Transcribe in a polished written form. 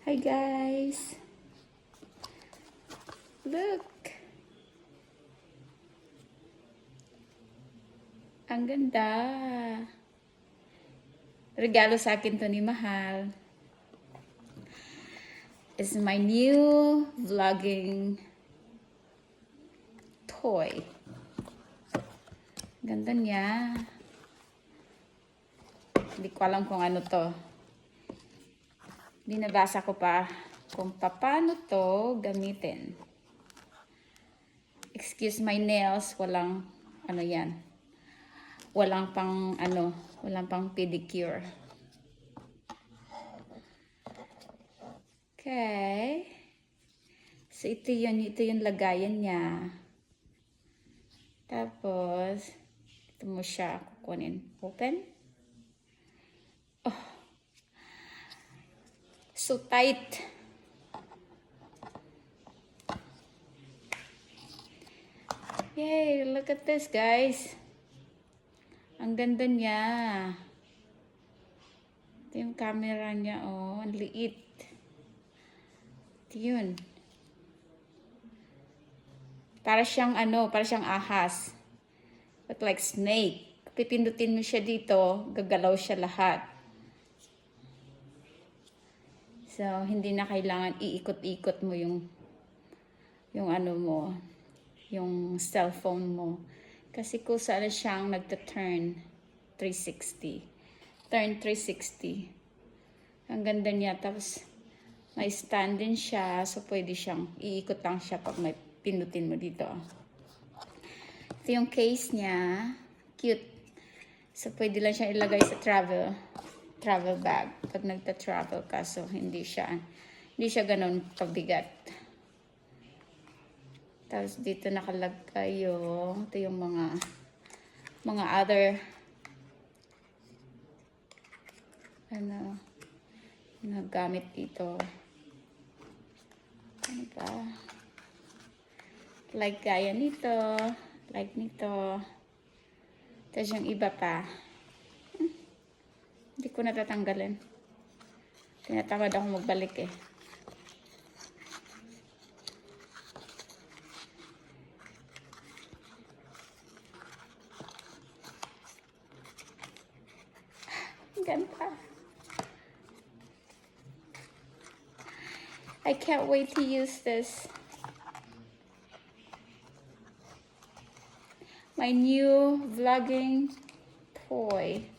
Hi guys! Look! Ang ganda! Regalo sa akin to ni Mahal. It's my new vlogging toy. Ganda niya. Hindi ko alam kung ano to. Binabasa ko pa kung paano to gamitin. Excuse my nails, walang ano yan. Walang pang ano, walang pang pedicure. Okay. So ito yung lagayan niya. Tapos ito mo siya kukunin. Open. So tight. Yay, look at this guys. Ang ganda niya. Ito yung camera niya, oh. Ang liit. Ito yun. Para siyang ano, para siyang ahas. Look like snake. Pipindutin mo siya dito, gagalaw siya lahat. So, hindi na kailangan iikot-ikot mo yung ano mo, yung cellphone mo. Kasi kung saan siyang nagta-turn 360. Turn 360. Ang ganda niya. Tapos, may stand din siya. So, pwede siyang iikot lang siya pag may pindutin mo dito. Ito yung case niya. Cute. So, pwede lang siyang ilagay sa travel bag pag nagta-travel ka. So, hindi siya ganun kabigat. Tapos, dito nakalagay ito yung mga other gamit dito. Ano ba? Like gaya nito. Like nito. Tapos yung iba pa. Hindi ko natatanggalin. Tinatamad ako magbalik eh. Ganda. I can't wait to use this. My new vlogging toy.